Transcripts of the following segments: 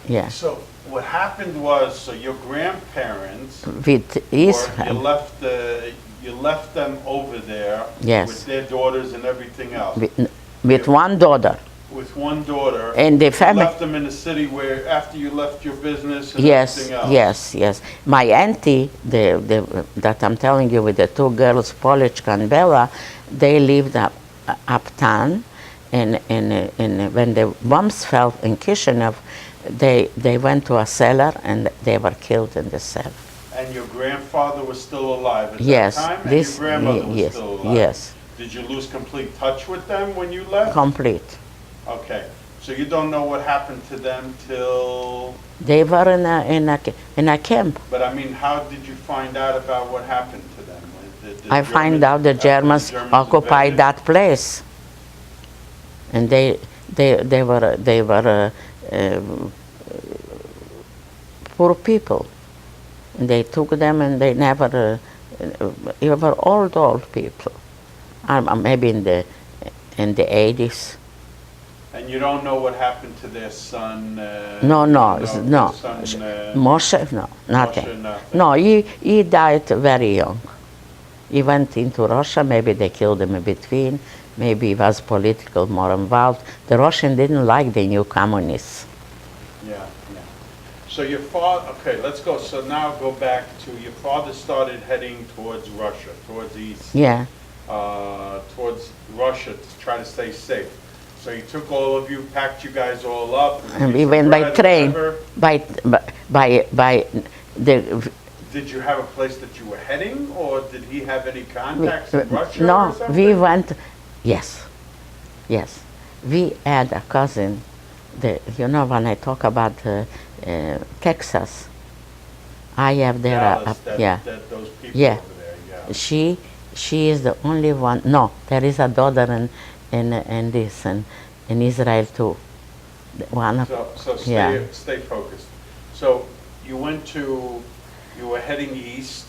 Yeah. So what happened was, so your grandparents With his were, you left them over there Yes. with their daughters and everything else. with one daughter. With one daughter. And the You family. left them in the city where after you left your business and Yes, everything else. yes, yes. My auntie, that I'm telling you, with the two girls, Polichka and Bella, they lived uptown, and when the bombs fell in Kishinev, they went to a cellar and they were killed in the cellar. And your grandfather was still alive at Yes, that time, and this- your grandmother was yes, still alive. yes. Did you lose complete touch with them when you left? Complete. Okay, so you don't know what happened to them till. They were in a camp. But I mean, how did you find out about what happened to them? I find out the Germans occupied invaded? that place, and they were poor people, and they took them, and they never they were old people, maybe in the 80s. And you don't know what happened to their son? No, no, you don't know no. their son, Moshe, no, nothing. Moshe, nothing. No, he died very young. He went into Russia, maybe they killed him in between, maybe he was political more involved. The Russians didn't like the new communists. Yeah, yeah. So your father, okay, let's go, so now go back to your father started heading towards Russia, towards the east. Yeah, Towards Russia to try to stay safe. So he took all of you, packed you guys all up. and we some went by bread, train, whatever. by the, Did you have a place that you were heading, or did he have any contacts in Russia or no, something? we went, yes, we had a cousin, when I talk about Texas, I have there, Dallas, yeah. that those people Yeah. over there, yeah. She is the only one. No, there is a daughter in Israel too. One of, So yeah. stay focused. So you were heading east,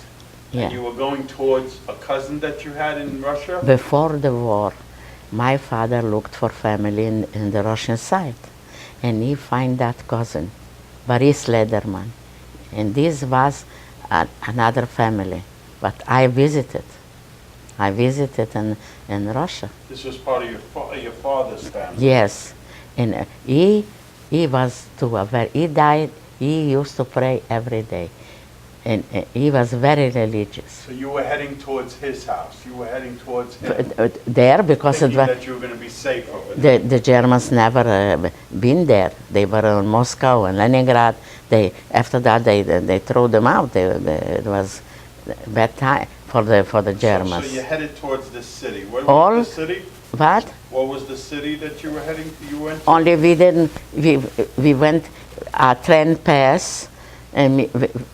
Yeah. and you were going towards a cousin that you had in Russia? Before the war, my father looked for family in the Russian side, and he find that cousin, Boris Lederman, and this was another family. But I visited in Russia. This was part of your father's family? Yes, and he was he died. He used to pray every day, and he was very religious. So you were heading towards his house? You were heading towards him? There, because it Thinking was, that you were going to be safe over there? the Germans never been there. They were in Moscow and Leningrad. After that they threw them out. It was bad time for the Germans. So you headed towards this city. What All- was the city? But What was the city that you were heading? You went to? only we went a train pass, and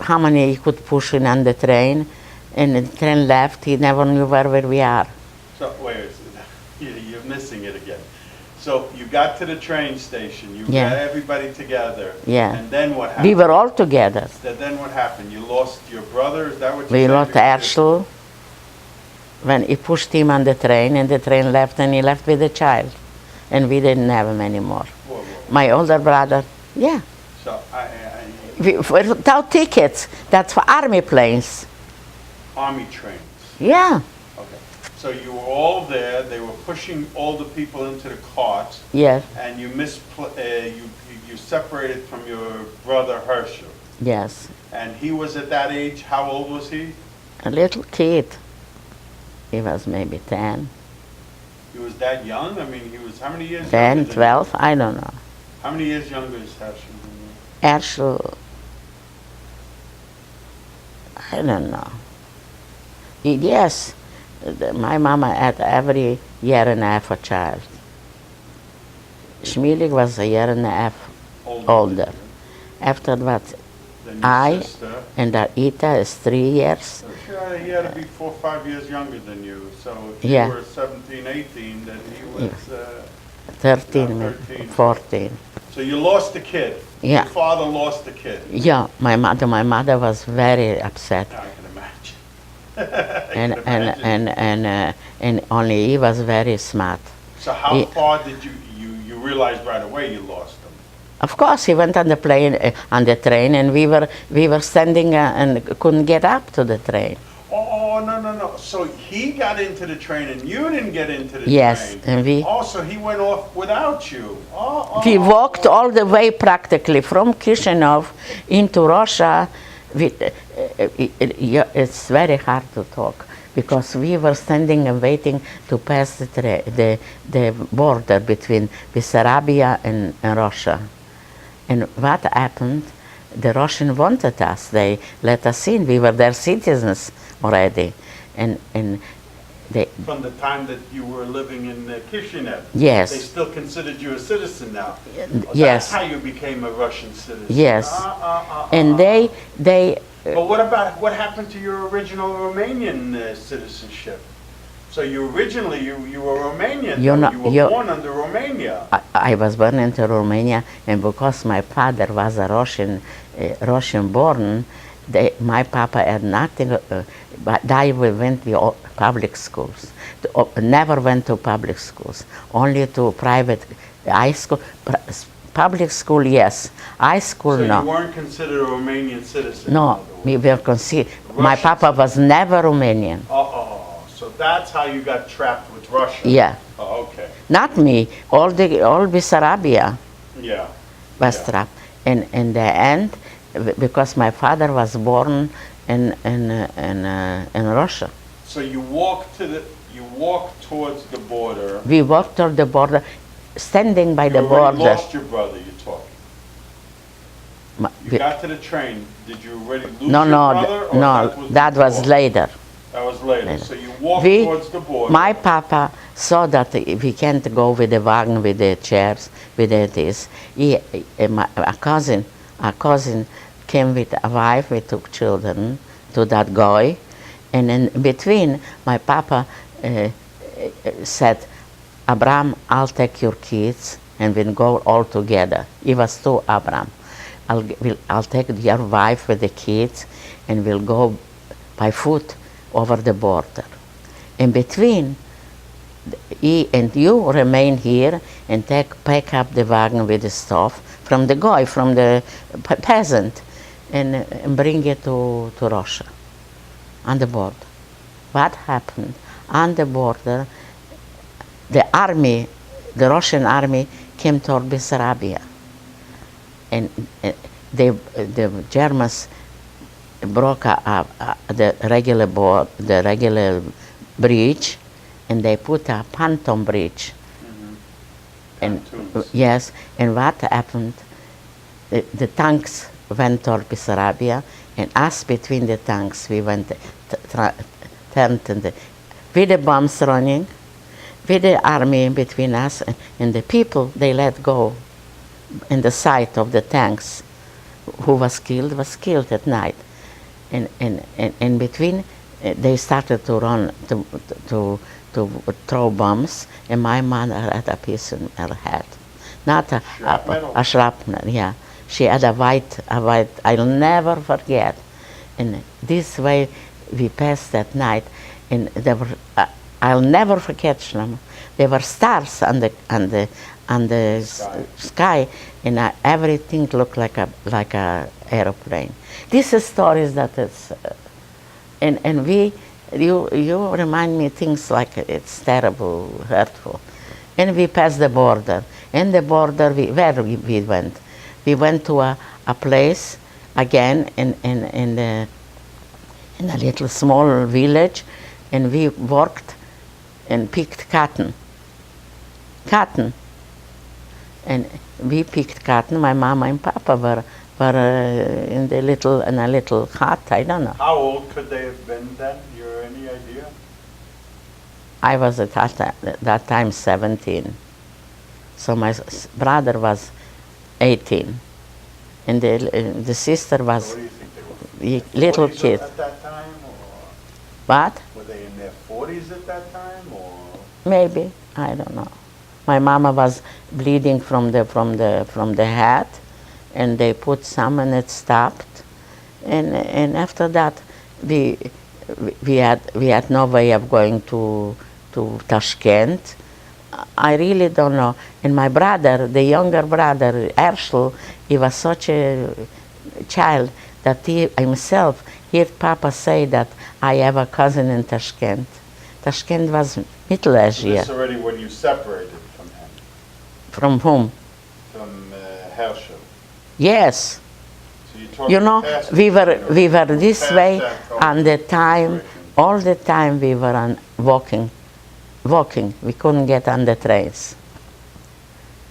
how many he could push in on the train, and the train left. He never knew where we are. So wait, you're missing it again. So you got to the train station. You Yeah. got everybody together. Yeah. And then what happened? We were all together. Then what happened? You lost your brother? Is that what you We said? lost Herschel when he pushed him on the train, and the train left, and he left with the child, and we didn't have him anymore. Whoa, whoa. My older brother, yeah, So without tickets. That's for army planes. army trains. Yeah, Okay. So you were all there. They were pushing all the people into the carts, yes, and you separated from your brother Herschel. yes. And he was at that age. How old was he? A little kid. He was maybe 10, He was that young? I mean, he was how many years? 10, younger than 12, I don't know. you? How many years younger is Herschel than you? Herschel, I don't know. Yes, my mama had every year and a half a child. Shmilik was a year and a half older. After that, Then your I sister. and Ita is 3 years. So he had to be 4 or 5 years younger than you. So if Yeah. you were 17, 18, then he was. 13, Now maybe 13. 14. So you lost the kid. Yeah. Your father lost the kid. Yeah, my mother was very upset, I can imagine. and I can imagine. and only he was very smart. So how he- far did you realized right away you lost him? Of course, he went on the plane, on the train, and we were standing and couldn't get up to the train. Oh, no. So he got into the train and you didn't get into the Yes, train? and we- Oh, so he went off without you? We walked all the way practically from Kishinev into Russia. It's very hard to talk because we were standing and waiting to pass the border between Bessarabia and Russia. And what happened? The Russians wanted us. They let us in. We were their citizens already. And they, From the time that you were living in Kishinev? Yes. They still considered you a citizen now? Yes. That's how you became a Russian citizen? Yes. And they But what happened to your original Romanian citizenship? So you originally, you were Romanian, You know- you were you- born under Romania. I was born into Romania, and because my father was a Russian born, my papa had nothing, but I went to all public schools. Never went to public schools, only to private high school. Public school, yes. High school, So no. you weren't considered a Romanian citizen? in No, other we words. were considered. My Russian papa was never Romanian. So that's how you got trapped with Russia? Yeah, Oh, okay, not me. All Bessarabia yeah. was Yeah. trapped. And in the end, because my father was born in Russia, So you walked towards the border. we walked toward the border, standing by the You already border. lost your brother, you talking. You We- got to the train, did you already lose No, your no, brother? Or no, that was before? later. That was later, so you walked We, towards the border. my papa saw that we can't go with the wagon, with the chairs, with this. A cousin came with a wife, with 2 children, to that guy, and in between, my papa said, Abraham, I'll take your kids, and we'll go all together. He was 2 Abraham. I'll take your wife with the kids, and we'll go by foot over the border. In between, he and you remain here and pack up the wagon with the stuff from the guy, from the peasant, and bring it to Russia, on the border. What happened? On the border, the army, the Russian army, came toward Bessarabia. And the Germans broke the regular bridge, and they put a pontoon bridge. And Pontoons. yes, and what happened? The tanks went toward Bessarabia, and us between the tanks, we went turned with the bombs running, with the army in between us, and the people they let go in the sight of the tanks. Who was killed at night. And in between, they started to run, to throw bombs, and my mother had a piece in her head. Not a shrapnel, yeah. She had a white, I'll never forget. And this way we passed that night, and there were, I'll never forget them. There were stars on the sky, and everything looked like a aeroplane. This is stories that is, and you remind me things like it's terrible, hurtful, and we passed the border. And the border, where we went? We went to a place again in a little small village, and we worked and picked cotton. And we picked cotton. My mama and papa were in a little hut. I don't know. How old could they have been then? You have any idea? I was at that time 17. So my brother was 18, and the sister So was what do you think they were? little 40s kid. At that time, or What? were they in their 40s at that time, or? Maybe, I don't know. My mama was bleeding from the head, and they put some and it stopped. And after that, we had no way of going to Tashkent. I really don't know. And my brother, the younger brother, Herschel, he was such a child that he himself heard Papa say that I have a cousin in Tashkent. Tashkent was Middle So Asia. this already when you separated from him, From whom? from Herschel. Yes. So you're talking You know, past we it, were this past way, that whole and the time, situation. all the time we were on walking. We couldn't get on the trains.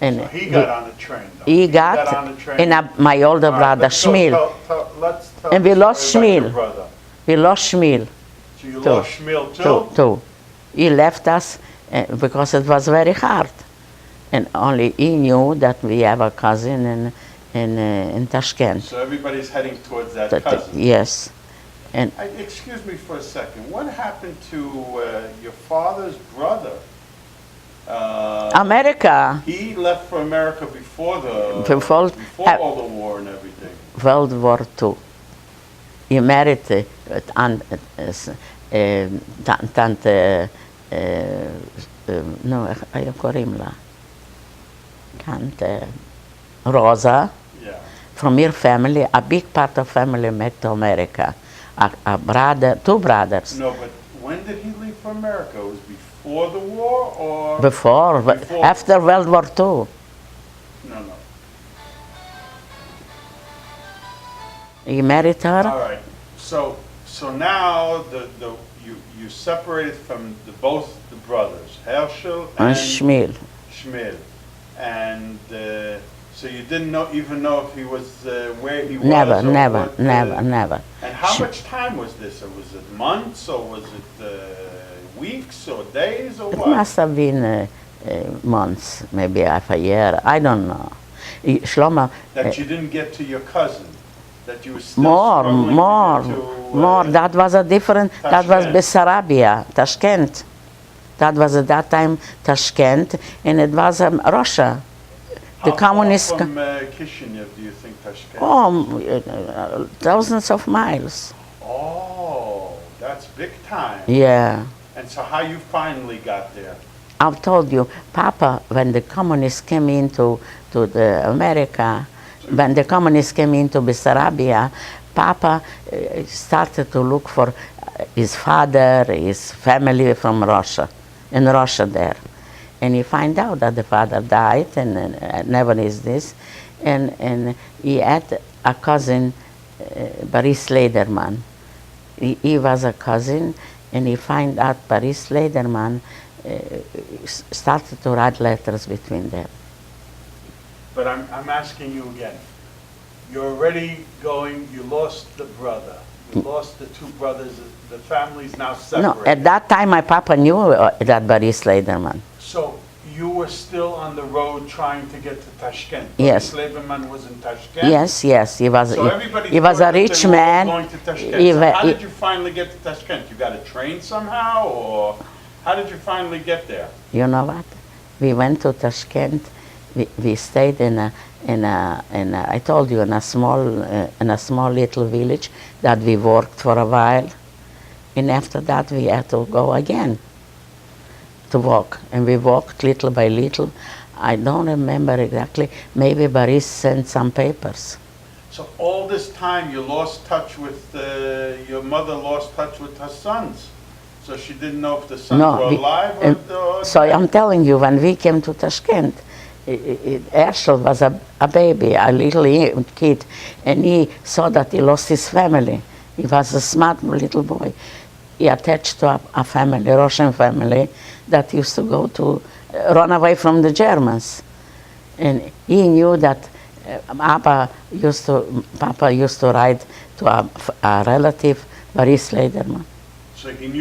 And So he got on the train, though. he got, on the train. and my older All right, brother, let's go Shmuel. let's tell And we the lost story about your Shmuel. brother. We lost Shmuel. So you Too. lost Shmuel too? Too. He left us because it was very hard. And only he knew that we have a cousin in Tashkent. So everybody's heading towards that cousin. Yes. And Excuse me for a second. What happened to your father's brother? America, He left for America before Before- all the war and everything. World War II. He married tante, no, איך קוראים לה? Tante Rosa. Yeah. From her family, a big part of family went to America. A brother, two brothers. No, but when did he leave for America? It was before the war or? Before, after World War II. No, no. He married her. All right. So now you separated from both the brothers, Herschel And and Shmuel. Shmuel, and so you didn't even know if he was where he was. Never, or never, what, never, never. And how Sh- much time was this? Or was it months, or was it weeks, or days, or It what? must have been months, maybe half a year. I don't know. Shlomo, That you didn't get to your cousin. That you were still more, struggling to more, get to, more. That was a different. That was Tashkent. Bessarabia, Tashkent. That was at that time Tashkent, and it was Russia. The How communist. far from Kishinev, do you think Tashkent? Thousands of miles. Oh, that's big time. Yeah. And so how you finally got there? I've told you, Papa, when the communists came into the America, when the communists came into Bessarabia, Papa started to look for his father, his family from Russia, in Russia there. And he find out that the father died, and never is this. And he had a cousin, Boris Lederman. He was a cousin, and he find out Boris Lederman started to write letters between them. But I'm asking you again. You're already going, you lost the brother. You lost the two brothers. The family's now separated. No, at that time my papa knew that Boris Lederman. So you were still on the road trying to get to Tashkent. Yes. Boris Leberman was in Tashkent. Yes, he was. So everybody he was thought a that rich they were all man. going to Tashkent. He So wa- how he- did you finally get to Tashkent? You got a train somehow, or how did you finally get there? You know what? We went to Tashkent. We stayed in a I told you in a small little village that we worked for a while, and after that we had to go again to walk, and we walked little by little. I don't remember exactly. Maybe Boris sent some papers. So all this time you lost touch with, your mother lost touch with her sons. So she didn't know if the sons were alive or so I'm telling you, when we came to Tashkent, Herschel was a baby, a little kid, and he saw that he lost his family. He was a smart little boy. He attached to a family, Russian family, that used to go to run away from the Germans. And he knew that Papa used to write to a relative, Boris Lederman. So he knew